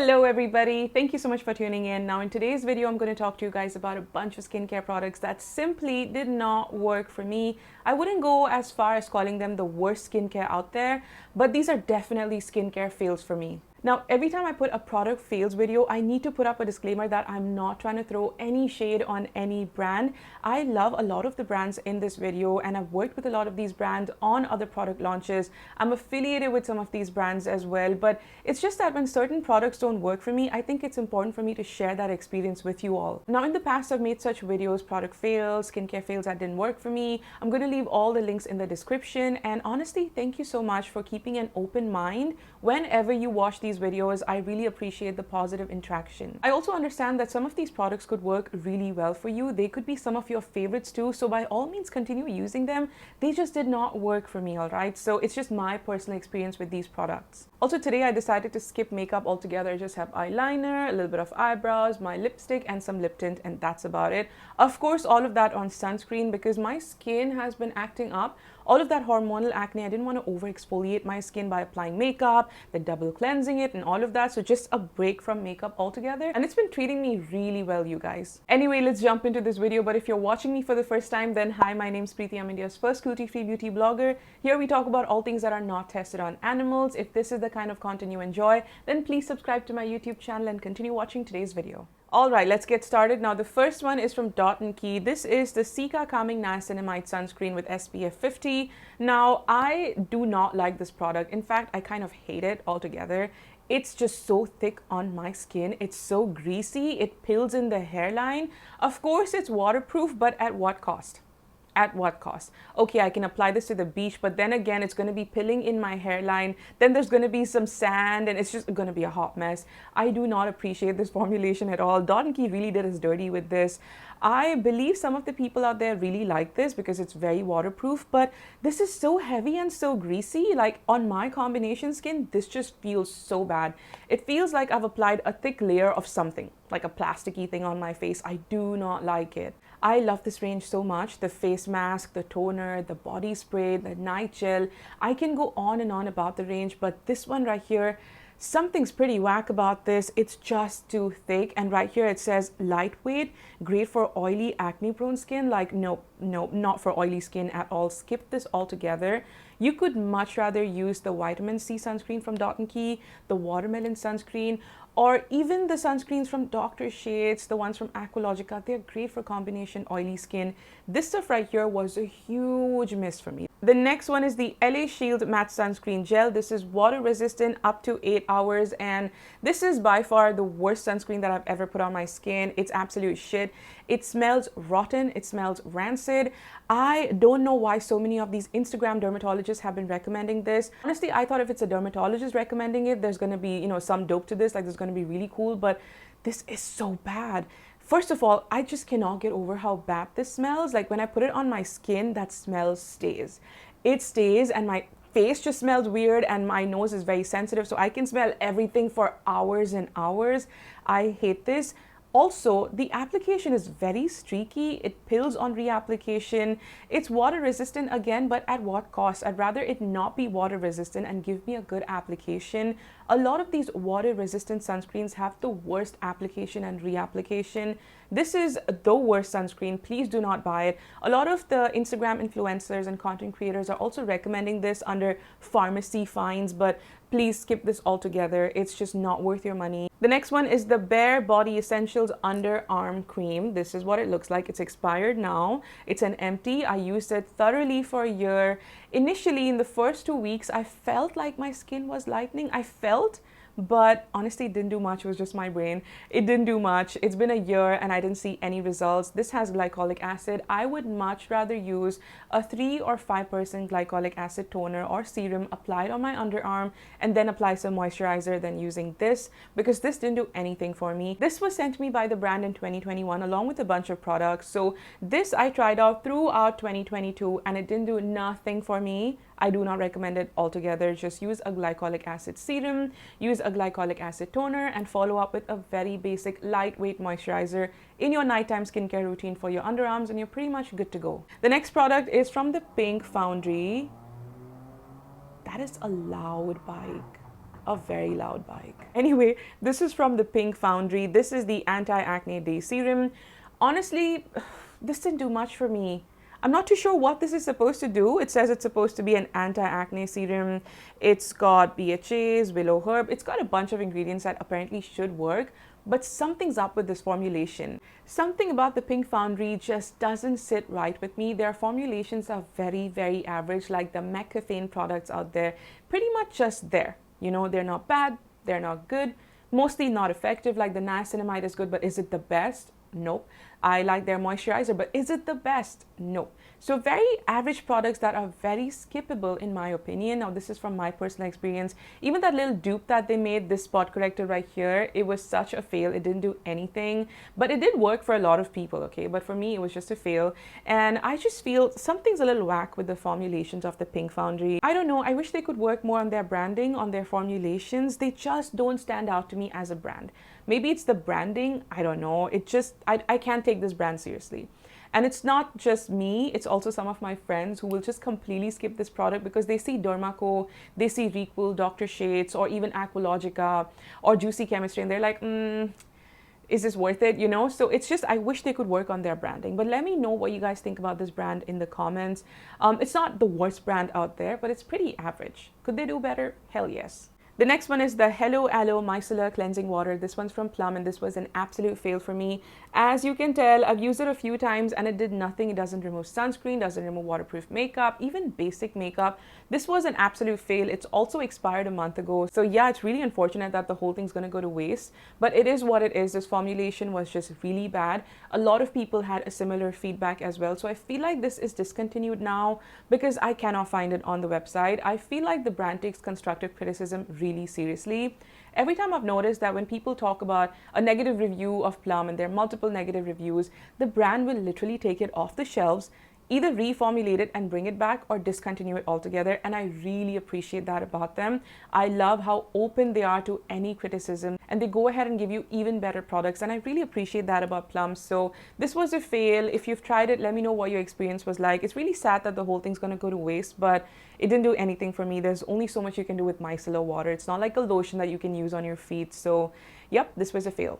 Hello everybody, thank you so much for tuning in. Now in today's video, I'm going to talk to you guys about a bunch of skincare products that simply did not work for me. I wouldn't go as far as calling them the worst skincare out there, but these are definitely skincare fails for me. Now, every time I put a product fails video, I need to put up a disclaimer that I'm not trying to throw any shade on any brand. I love a lot of the brands in this video and I've worked with a lot of these brands on other product launches. I'm affiliated with some of these brands as well, but it's just that when certain products don't work for me, I think it's important for me to share that experience with you all. Now, in the past, I've made such videos, product fails, skincare fails that didn't work for me. I'm going to leave all the links in the description. And honestly, thank you so much for keeping an open mind whenever you watch these videos. I really appreciate the positive interaction. I also understand that some of these products could work really well for you. They could be some of your favorites too. So by all means, continue using them. They just did not work for me, all right? So it's just my personal experience with these products. Also today, I decided to skip makeup altogether. I just have eyeliner, a little bit of eyebrows, my lipstick, and some lip tint, and that's about it. Of course, all of that on sunscreen because my skin has been acting up. All of that hormonal acne, I didn't want to over exfoliate my skin by applying makeup, then double cleansing it and all of that. So just a break from makeup altogether. And it's been treating me really well, you guys. Anyway, let's jump into this video. But if you're watching me for the first time, then hi, my name's Preiti. I'm India's first cruelty-free beauty blogger. Here we talk about all things that are not tested on animals. If this is the kind of content you enjoy, then please subscribe to my YouTube channel and continue watching today's video. All right, let's get started. Now, the first one is from Dot & Key. This is the Cica Calming Niacinamide Sunscreen with SPF 50. Now, I do not like this product. In fact, I kind of hate it altogether. It's just so thick on my skin. It's so greasy. It pills in the hairline. Of course, it's waterproof, but at what cost? At what cost? Okay, I can apply this to the beach, but then again, it's going to be pilling in my hairline. Then there's going to be some sand and it's just going to be a hot mess. I do not appreciate this formulation at all. Dot & Key really did us dirty with this. I believe some of the people out there really like this because it's very waterproof, but this is so heavy and so greasy. Like on my combination skin, this just feels so bad. It feels like I've applied a thick layer of something, like a plasticky thing on my face. I do not like it. I love this range so much. The face mask, the toner, the body spray, the night gel. I can go on and on about the range, but this one right here, something's pretty whack about this. It's just too thick. And right here it says lightweight, great for oily, acne-prone skin. Like, nope, not for oily skin at all. Skip this altogether. You could much rather use the vitamin C sunscreen from Dot & Key, the watermelon sunscreen, or even the sunscreens from Dr. Shades, the ones from Aqualogica. They're great for combination oily skin. This stuff right here was a huge miss for me. The next one is the LA Shield Matte Sunscreen Gel. This is water resistant up to 8 hours. And this is by far the worst sunscreen that I've ever put on my skin. It's absolute shit. It smells rotten. It smells rancid. I don't know why so many of these Instagram dermatologists have been recommending this. Honestly, I thought if it's a dermatologist recommending it, there's going to be, some dope to this. Like there's going to be really cool, but this is so bad. First of all, I just cannot get over how bad this smells. Like when I put it on my skin, that smell stays. It stays and my face just smells weird and my nose is very sensitive. So I can smell everything for hours and hours. I hate this. Also, the application is very streaky. It pills on reapplication. It's water resistant again, but at what cost? I'd rather it not be water resistant and give me a good application. A lot of these water resistant sunscreens have the worst application and reapplication. This is the worst sunscreen. Please do not buy it. A lot of the Instagram influencers and content creators are also recommending this under pharmacy fines, but please skip this altogether. It's just not worth your money. The next one is the Bare Body Essentials Underarm Cream. This is what it looks like. It's expired now. It's an empty. I used it thoroughly for a year. Initially, in the first 2 weeks, I felt like my skin was lightening. But honestly, it didn't do much. It was just my brain. It didn't do much. It's been a year and I didn't see any results. This has glycolic acid. I would much rather use a 3 or 5% glycolic acid toner or serum applied on my underarm and then apply some moisturizer than using this because this didn't do anything for me. This was sent to me by the brand in 2021 along with a bunch of products. So this I tried out throughout 2022 and it didn't do nothing for me. I do not recommend it altogether. Just use a glycolic acid serum, use a glycolic acid toner, and follow up with a very basic lightweight moisturizer in your nighttime skincare routine for your underarms, and you're pretty much good to go. The next product is from the Pink Foundry. That is a loud bike. a very loud bike. Anyway, this is from the Pink Foundry. This is the anti-acne day serum. Honestly, this didn't do much for me. I'm not too sure what this is supposed to do. It says it's supposed to be an anti-acne serum. It's got BHAs, willow herb. It's got a bunch of ingredients that apparently should work, but something's up with this formulation. Something about the Pink Foundry just doesn't sit right with me. Their formulations are very, very average, like the McCaffeine products out there. Pretty much just there. You know, they're not bad, they're not good, mostly not effective. Like the niacinamide is good, but is it the best? Nope. I like their moisturizer, but is it the best? No. So very average products that are very skippable in my opinion. Now this is from my personal experience. Even that little dupe that they made, this spot corrector right here, it was such a fail. It didn't do anything, but it did work for a lot of people, okay? But for me, it was just a fail. And I just feel something's a little whack with the formulations of the Pink Foundry. I don't know. I wish they could work more on their branding, on their formulations. They just don't stand out to me as a brand. Maybe it's the branding. I don't know. It just, I can't take this brand seriously. And it's not just me, it's also some of my friends who will just completely skip this product because they see Dermaco, they see Requel, Dr. Shades, or even Aqualogica or Juicy Chemistry, and they're like, is this worth it? You know? So it's just, I wish they could work on their branding. But let me know what you guys think about this brand in the comments. It's not the worst brand out there, but it's pretty average. Could they do better? Hell yes. The next one is the Hello Aloe Micellar Cleansing Water. This one's from Plum, and this was an absolute fail for me. As you can tell, I've used it a few times and it did nothing. It doesn't remove sunscreen, doesn't remove waterproof makeup, even basic makeup. This was an absolute fail. It's also expired a month ago. So yeah, it's really unfortunate that the whole thing's gonna go to waste, but it is what it is. This formulation was just really bad. A lot of people had a similar feedback as well. So I feel like this is discontinued now because I cannot find it on the website. I feel like the brand takes constructive criticism really seriously. Every time I've noticed that when people talk about a negative review of Plum and there are multiple negative reviews, the brand will literally take it off the shelves, either reformulate it and bring it back or discontinue it altogether. And I really appreciate that about them. I love how open they are to any criticism and they go ahead and give you even better products. And I really appreciate that about Plum. So this was a fail. If you've tried it, let me know what your experience was like. It's really sad that the whole thing's going to go to waste, but it didn't do anything for me. There's only so much you can do with micellar water. It's not like a lotion that you can use on your feet. So yep, this was a fail.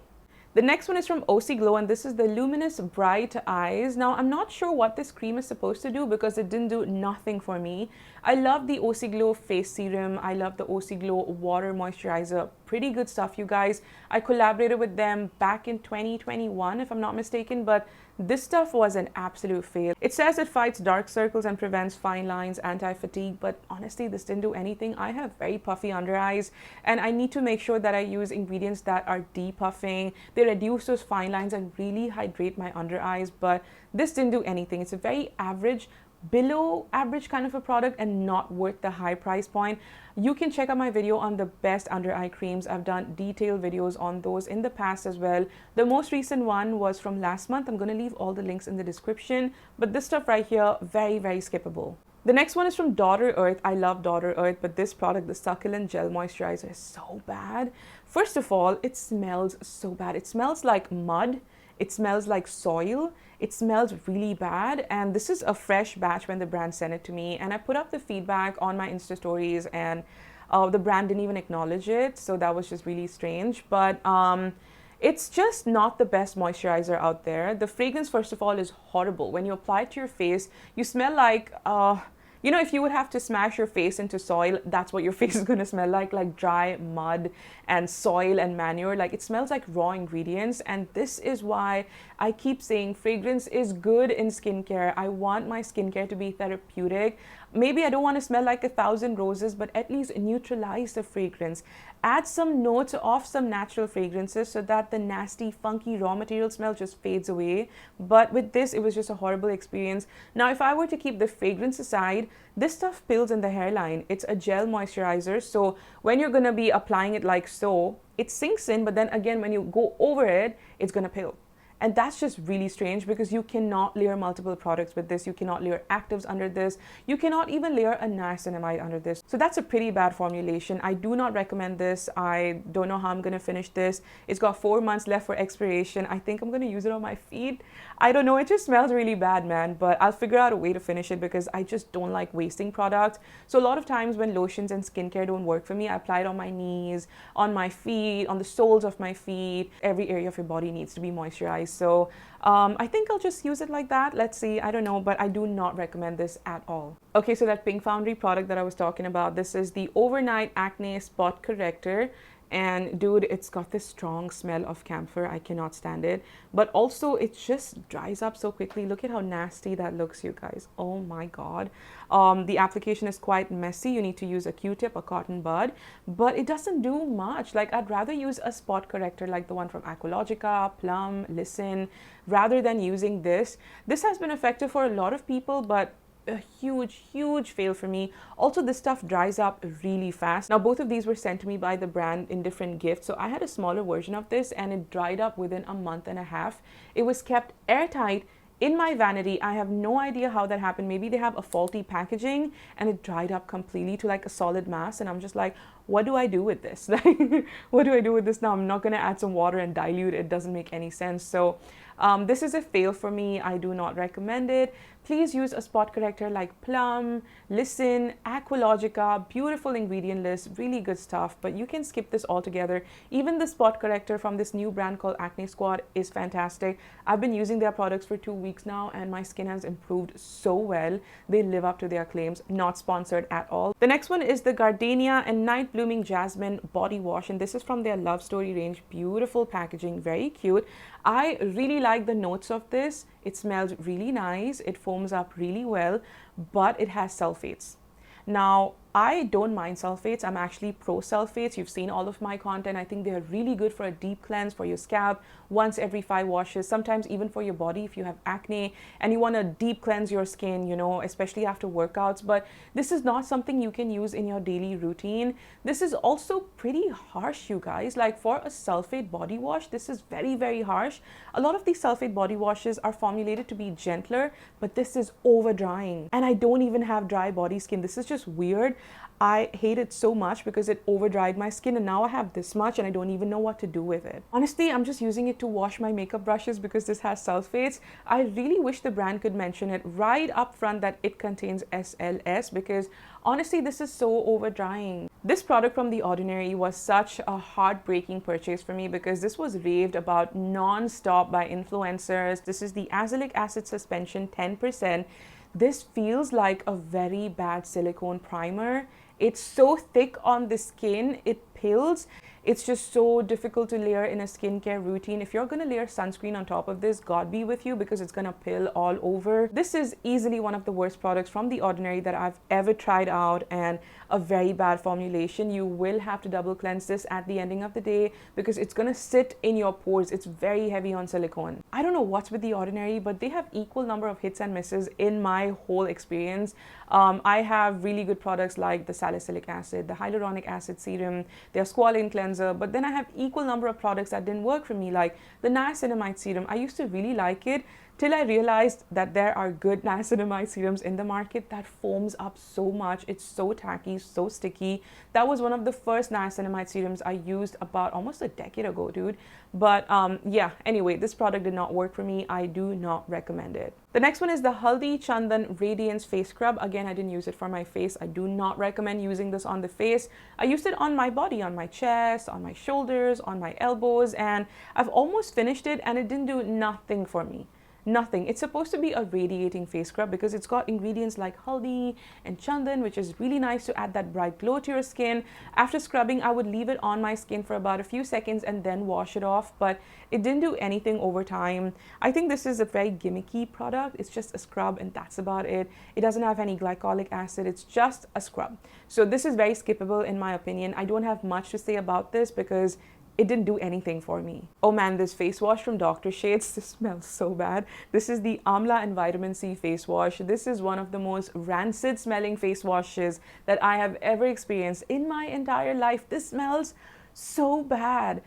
The next one is from OC Glow, and this is the Luminous Bright Eyes. Now, I'm not sure what this cream is supposed to do because it didn't do nothing for me. I love the OC Glow face serum. I love the OC Glow water moisturizer. Pretty good stuff, you guys. I collaborated with them back in 2021, if I'm not mistaken, but this stuff was an absolute fail. It says it fights dark circles and prevents fine lines, anti-fatigue, but honestly, this didn't do anything. I have very puffy under eyes, and I need to make sure that I use ingredients that are depuffing. They reduce those fine lines and really hydrate my under eyes, but this didn't do anything. It's a very average, below average kind of a product and not worth the high price point. You can check out my video on the best under eye creams. I've done detailed videos on those in the past as well. The most recent one was from last month. I'm going to leave all the links in the description, but this stuff right here, very, very skippable. The next one is from Daughter Earth. I love Daughter Earth, but this product, the Succulent Gel Moisturizer, is so bad. First of all, it smells so bad. It smells like mud. It smells like soil. It smells really bad. And this is a fresh batch when the brand sent it to me. And I put up the feedback on my Insta stories and the brand didn't even acknowledge it. So that was just really strange. But it's just not the best moisturizer out there. The fragrance, first of all, is horrible. When you apply it to your face, you smell like, you know, if you would have to smash your face into soil, that's what your face is going to smell like dry mud and soil and manure. Like, it smells like raw ingredients. And this is why I keep saying fragrance is good in skincare. I want my skincare to be therapeutic. Maybe I don't want to smell like 1,000 roses, but at least neutralize the fragrance. Add some notes of some natural fragrances so that the nasty, funky raw material smell just fades away. But with this, it was just a horrible experience. Now, if I were to keep the fragrance aside, this stuff pills in the hairline. It's a gel moisturizer. So when you're going to be applying it like so, it sinks in, but then again, when you go over it, it's going to pill. And that's just really strange because you cannot layer multiple products with this. You cannot layer actives under this. You cannot even layer a niacinamide under this. So that's a pretty bad formulation. I do not recommend this. I don't know how I'm going to finish this. It's got 4 months left for expiration. I think I'm going to use it on my feet. I don't know. It just smells really bad, man. But I'll figure out a way to finish it because I just don't like wasting products. So a lot of times when lotions and skincare don't work for me, I apply it on my knees, on my feet, on the soles of my feet. Every area of your body needs to be moisturized. So I think I'll just use it like that. Let's see. I don't know, but I do not recommend this at all. Okay, so that pink Foundry product that I was talking about, this is the Overnight Acne Spot Corrector. And dude, it's got this strong smell of camphor. I cannot stand it. But also it just dries up so quickly. Look at how nasty that looks, you guys. Oh my God. The application is quite messy. You need to use a Q-tip, a cotton bud, but it doesn't do much. Like, I'd rather use a spot corrector like the one from Aqualogica, Plum, Listen, rather than using this. This has been effective for a lot of people, but a huge fail for me. Also, this stuff dries up really fast. Now, both of these were sent to me by the brand in different gifts. So I had a smaller version of this and it dried up within a month and a half. It was kept airtight in my vanity. I have no idea how that happened. Maybe they have a faulty packaging and it dried up completely to like a solid mass. And I'm just like, what do I do with this? Like, what do I do with this now? I'm not going to add some water and dilute it. It doesn't make any sense. So this is a fail for me. I do not recommend it. Please use a spot corrector like Plum, Listen, Aqualogica. Beautiful ingredient list, really good stuff, but you can skip this altogether. Even the spot corrector from this new brand called Acne Squad is fantastic. I've been using their products for 2 weeks now and my skin has improved so well. They live up to their claims. Not sponsored at all. The next one is the Gardenia and Night Blooming Jasmine body wash, and this is from their Love Story range. Beautiful packaging, very cute. I really like the notes of this. It smells really nice. It foams up really well, but it has sulfates. Now, I don't mind sulfates. I'm actually pro sulfates. You've seen all of my content. I think they're really good for a deep cleanse for your scalp once every 5 washes, sometimes even for your body if you have acne and you want to deep cleanse your skin, you know, especially after workouts. But this is not something you can use in your daily routine. This is also pretty harsh, you guys. Like, for a sulfate body wash, this is very harsh. A lot of these sulfate body washes are formulated to be gentler, but this is over drying. And I don't even have dry body skin. This is just weird. I hate it so much because it over dried my skin and now I have this much and I don't even know what to do with it. Honestly, I'm just using it to wash my makeup brushes because this has sulfates. I really wish the brand could mention it right up front that it contains SLS, because honestly, this is so over drying. This product from The Ordinary was such a heartbreaking purchase for me because this was raved about non-stop by influencers. This is the azelaic acid suspension 10%. This feels like a very bad silicone primer. It's so thick on the skin, it pills. It's just so difficult to layer in a skincare routine. If you're going to layer sunscreen on top of this, God be with you, because it's going to pill all over. This is easily one of the worst products from The Ordinary that I've ever tried out, and a very bad formulation. You will have to double cleanse this at the ending of the day because it's going to sit in your pores. It's very heavy on silicone. I don't know what's with The Ordinary, but they have equal number of hits and misses in my whole experience. I have really good products like the salicylic acid, the hyaluronic acid serum, their squalane cleanser, but then I have equal number of products that didn't work for me, like the niacinamide serum. I used to really like it till I realized that there are good niacinamide serums in the market that foams up so much. It's so tacky, so sticky. That was one of the first niacinamide serums I used about almost a decade ago, dude. But yeah, anyway, this product did not work for me. I do not recommend it. The next one is the Haldi Chandan Radiance Face Scrub. Again, I didn't use it for my face. I do not recommend using this on the face. I used it on my body, on my chest, on my shoulders, on my elbows, and I've almost finished it and it didn't do nothing for me. Nothing. It's supposed to be a radiating face scrub because it's got ingredients like haldi and chandan, which is really nice to add that bright glow to your skin. After scrubbing, I would leave it on my skin for about a few seconds and then wash it off, but it didn't do anything over time. I think this is a very gimmicky product. It's just a scrub and that's about it. It doesn't have any glycolic acid. It's just a scrub. So this is very skippable in my opinion. I don't have much to say about this because it didn't do anything for me. Oh man, this face wash from Dr. Shades, this smells so bad. This is the Amla and Vitamin C face wash. This is one of the most rancid smelling face washes that I have ever experienced in my entire life. This smells so bad,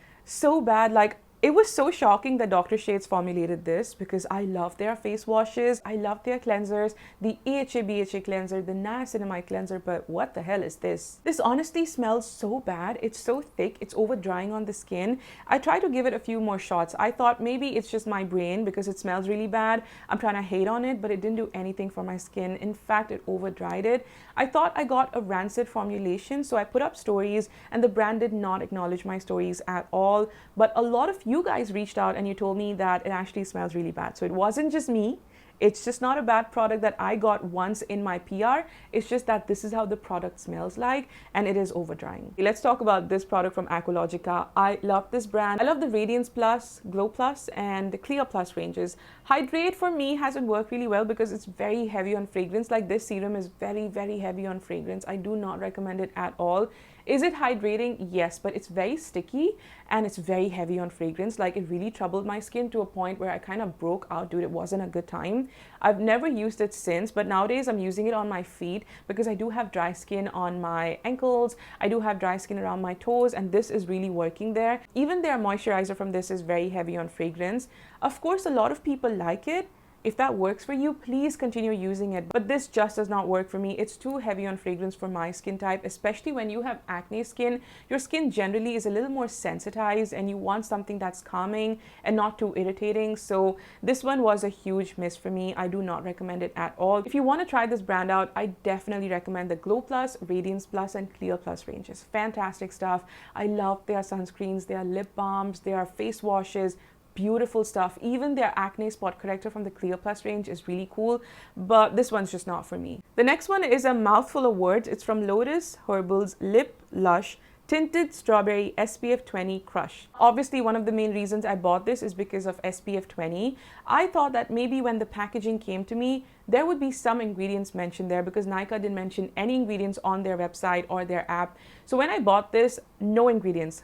like It was so shocking that Dr. Shades formulated this because I love their face washes, I love their cleansers, the AHA BHA cleanser, the niacinamide cleanser, but what the hell is this? This honestly smells so bad. It's so thick, it's over drying on the skin. I tried to give it a few more shots. I thought maybe it's just my brain because it smells really bad. I'm trying to hate on it, but it didn't do anything for my skin. In fact, it over dried it. I thought I got a rancid formulation, so I put up stories and the brand did not acknowledge my stories at all. But a lot of you guys reached out and you told me that it actually smells really bad. So it wasn't just me. It's just not a bad product that I got once in my PR. It's just that this is how the product smells like and it is over drying. Let's talk about this product from Aqualogica. I love this brand. I love the Radiance Plus, Glow Plus and the Clear Plus ranges. Hydrate for me hasn't worked really well because it's very heavy on fragrance. Like this serum is very, very heavy on fragrance. I do not recommend it at all. Is it hydrating? Yes, but it's very sticky and it's very heavy on fragrance. Like it really troubled my skin to a point where I kind of broke out, dude. It wasn't a good time. I've never used it since, but nowadays I'm using it on my feet because I do have dry skin on my ankles. I do have dry skin around my toes and this is really working there. Even their moisturizer from this is very heavy on fragrance. Of course, a lot of people like it. If that works for you, please continue using it. But this just does not work for me. It's too heavy on fragrance for my skin type, especially when you have acne skin. Your skin generally is a little more sensitized and you want something that's calming and not too irritating. So this one was a huge miss for me. I do not recommend it at all. If you want to try this brand out, I definitely recommend the Glow Plus, Radiance Plus and Clear Plus ranges. Fantastic stuff. I love their sunscreens, their lip balms, their face washes. Beautiful stuff. Even their acne spot corrector from the Clear Plus range is really cool, but this one's just not for me. The next one is a mouthful of words. It's from Lotus Herbal's Lip Lush Tinted Strawberry SPF 20 Crush. Obviously, one of the main reasons I bought this is because of SPF 20. I thought that maybe when the packaging came to me, there would be some ingredients mentioned there because Nykaa didn't mention any ingredients on their website or their app. So when I bought this, no ingredients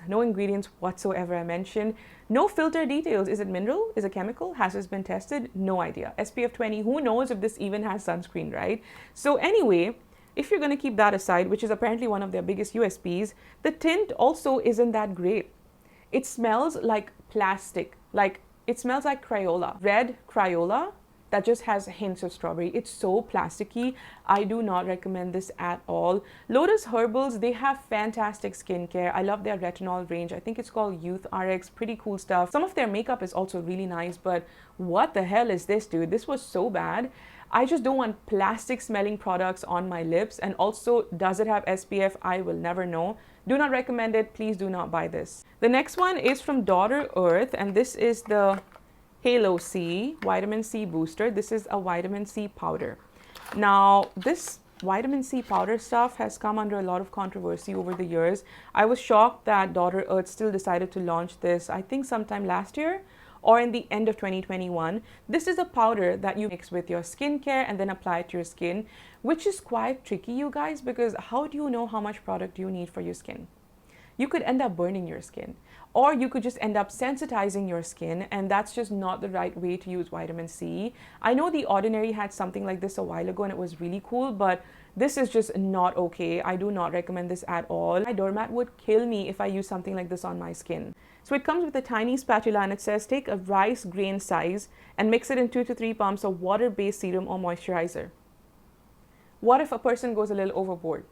whatsoever I mentioned. No filter details. Is it mineral? Is it chemical? Has this been tested? No idea. SPF 20, who knows if this even has sunscreen, right? So anyway, if you're going to keep that aside, which is apparently one of their biggest USPs, the tint also isn't that great. It smells like plastic. Like it smells like Crayola, red Crayola that just has hints of strawberry. It's so plasticky. I do not recommend this at all. Lotus Herbals, they have fantastic skincare. I love their retinol range. I think it's called Youth RX. Pretty cool stuff. Some of their makeup is also really nice, but what the hell is this, dude? This was so bad. I just don't want plastic smelling products on my lips. And also, does it have SPF? I will never know. Do not recommend it. Please do not buy this. The next one is from Daughter Earth, and this is the Halo C Vitamin C Booster. This is a vitamin C powder. Now, this vitamin C powder stuff has come under a lot of controversy over the years. I was shocked that Daughter Earth still decided to launch this, I think sometime last year or in the end of 2021. This is a powder that you mix with your skincare and then apply it to your skin, which is quite tricky, you guys, because how do you know how much product you need for your skin? You could end up burning your skin, or you could just end up sensitizing your skin, and that's just not the right way to use vitamin C. I know The Ordinary had something like this a while ago and it was really cool, but this is just not okay. I do not recommend this at all. My doormat would kill me if I use something like this on my skin. So it comes with a tiny spatula and it says take a rice grain size and mix it in 2 to 3 pumps of water-based serum or moisturizer. What if a person goes a little overboard?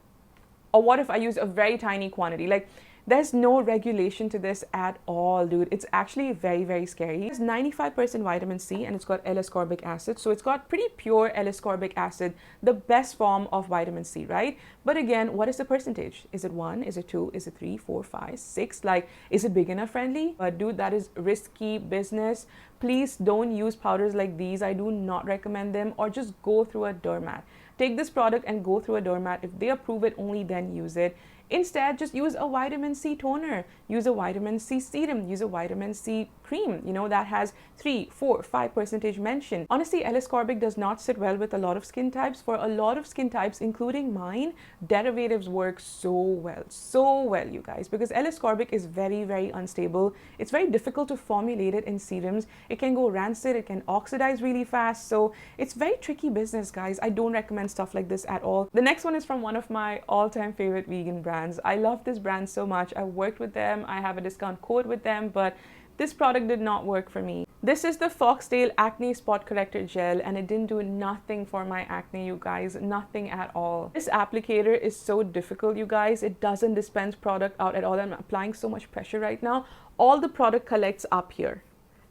Or what if I use a very tiny quantity? Like, there's no regulation to this at all, dude. It's actually very, very scary. It's 95% vitamin C and it's got L-ascorbic acid. So it's got pretty pure L-ascorbic acid, the best form of vitamin C, right? But again, what is the percentage? Is it 1? Is it 2? Is it 3, 4, 5, 6? Like, is it beginner friendly? But dude, that is risky business. Please don't use powders like these. I do not recommend them, or just go through a doormat. Take this product and go through a doormat. If they approve it, only then use it. Instead, just use a vitamin C toner, use a vitamin C serum, use a vitamin C cream, you know, that has 3, 4, 5% mention. Honestly, L-ascorbic does not sit well with a lot of skin types. For a lot of skin types, including mine, derivatives work so well, you guys, because L-ascorbic is very, very unstable. It's very difficult to formulate it in serums. It can go rancid, it can oxidize really fast. So it's very tricky business, guys. I don't recommend stuff like this at all. The next one is from one of my all-time favorite vegan brands. I love this brand so much. I worked with them. I have a discount code with them, but This product did not work for me. This is the Foxtail Acne Spot Corrector Gel, and it didn't do nothing for my acne, you guys. Nothing at all. This applicator is so difficult, you guys. It doesn't dispense product out at all. I'm applying so much pressure right now. All the product collects up here,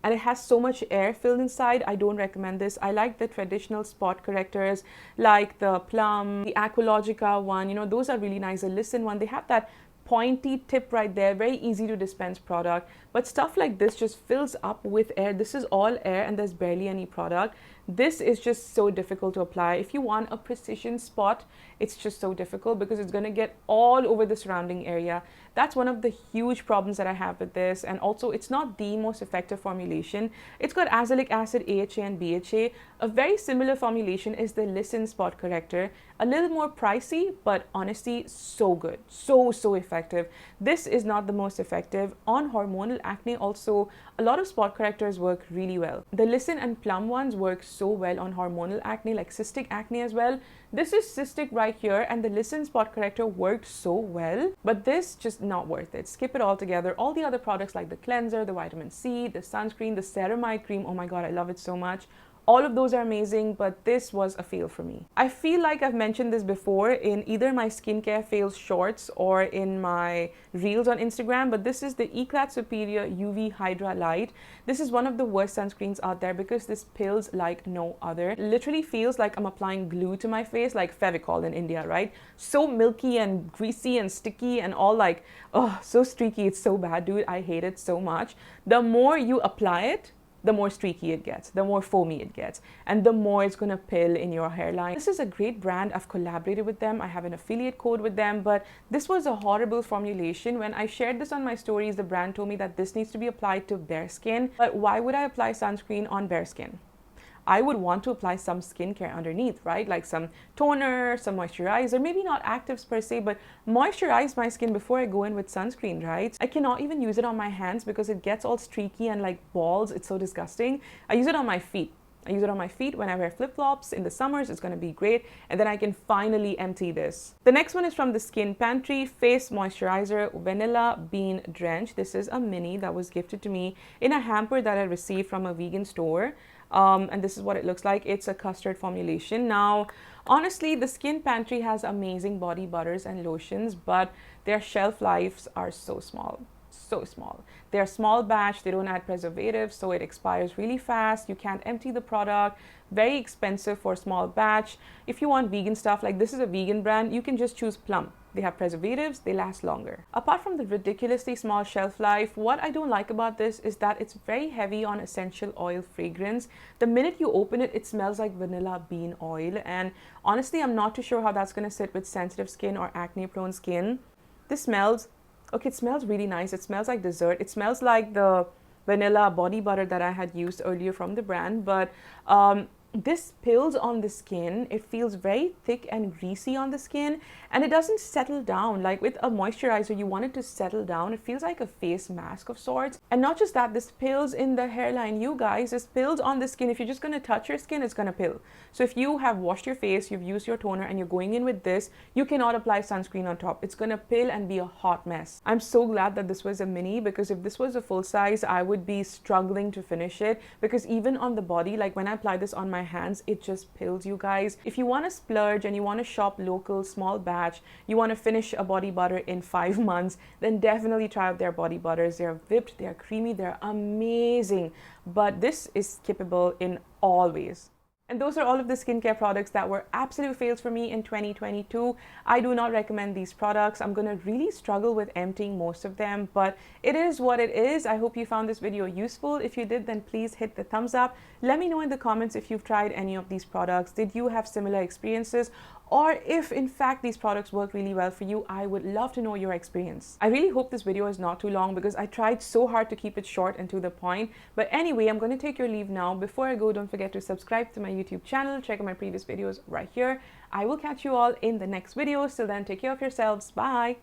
and it has so much air filled inside. I don't recommend this. I like the traditional spot correctors like the Plum, the Aqualogica one. You know, those are really nice. The Listen one, they have that pointy tip right there, very easy to dispense product. But stuff like this just fills up with air. This is all air and there's barely any product. This is just so difficult to apply. If you want a precision spot, it's just so difficult because it's going to get all over the surrounding area. That's one of the huge problems that I have with this. And also, it's not the most effective formulation. It's got azelaic acid, AHA and BHA. A very similar formulation is the Listen Spot Corrector. A little more pricey, but honestly, so good. So effective. This is not the most effective. On hormonal acne also, a lot of spot correctors work really well. The Listen and Plum ones work so well on hormonal acne, like cystic acne as well. This is cystic right here, and the Listen Spot Corrector worked so well, but this just not worth it. Skip it altogether. All the other products like the cleanser, the vitamin C, the sunscreen, the ceramide cream, oh my god, I love it so much. All of those are amazing, but this was a fail for me. I feel like I've mentioned this before in either my skincare fails shorts or in my reels on Instagram, but this is the Eclat Superior UV Hydra Light. This is one of the worst sunscreens out there because this pills like no other. It literally feels like I'm applying glue to my face, like Fevicol in India, right? So milky and greasy and sticky and all like, oh, so streaky. It's so bad, dude. I hate it so much. The more you apply it, the more streaky it gets, the more foamy it gets, and the more it's gonna pill in your hairline. This is a great brand. I've collaborated with them. I have an affiliate code with them, but this was a horrible formulation. When I shared this on my stories, the brand told me that this needs to be applied to bare skin. But why would I apply sunscreen on bare skin? I would want to apply some skincare underneath, right? Like some toner, some moisturizer, maybe not actives per se, but moisturize my skin before I go in with sunscreen, right? I cannot even use it on my hands because it gets all streaky and like balls. It's so disgusting. I use it on my feet. I use it on my feet when I wear flip-flops in the summers. It's going to be great. And then I can finally empty this. The next one is from the Skin Pantry Face Moisturizer Vanilla Bean Drench. This is a mini that was gifted to me in a hamper that I received from a vegan store. And this is what it looks like. It's a custard formulation. Now, honestly, the Skin Pantry has amazing body butters and lotions, but their shelf lives are so small. So small. They're small batch, they don't add preservatives, so it expires really fast. You can't empty the product. Very expensive for a small batch. If you want vegan stuff, like this is a vegan brand, you can just choose Plum. They have preservatives, they last longer. Apart from the ridiculously small shelf life, what I don't like about this is that it's very heavy on essential oil fragrance. The minute you open it, it smells like vanilla bean oil. And honestly, I'm not too sure how that's gonna sit with sensitive skin or acne prone skin. This smells, okay, it smells really nice. It smells like dessert. It smells like the vanilla body butter that I had used earlier from the brand, but this pills on the skin. It feels very thick and greasy on the skin, and it doesn't settle down. Like with a moisturizer, you want it to settle down. It feels like a face mask of sorts. And not just that, this pills in the hairline. You guys, this pills on the skin. If you're just going to touch your skin, it's going to pill. So if you have washed your face, you've used your toner, and you're going in with this, you cannot apply sunscreen on top. It's going to pill and be a hot mess. I'm so glad that this was a mini, because if this was a full size, I would be struggling to finish it, because even on the body, like when I apply this on my hands, it just pills, you guys. If you want to splurge and you want to shop local, small batch, you want to finish a body butter in 5 months, then definitely try out their body butters. They're whipped, they're creamy, they're amazing. But this is skippable in all ways. And those are all of the skincare products that were absolute fails for me in 2022. I do not recommend these products. I'm going to really struggle with emptying most of them, but it is what it is. I hope you found this video useful. If you did, then please hit the thumbs up. Let me know in the comments if you've tried any of these products. Did you have similar experiences? Or if in fact these products work really well for you, I would love to know your experience. I really hope this video is not too long, because I tried so hard to keep it short and to the point. But anyway, I'm going to take your leave now. Before I go, don't forget to subscribe to my YouTube channel. Check out my previous videos right here. I will catch you all in the next video. Till then, take care of yourselves. Bye.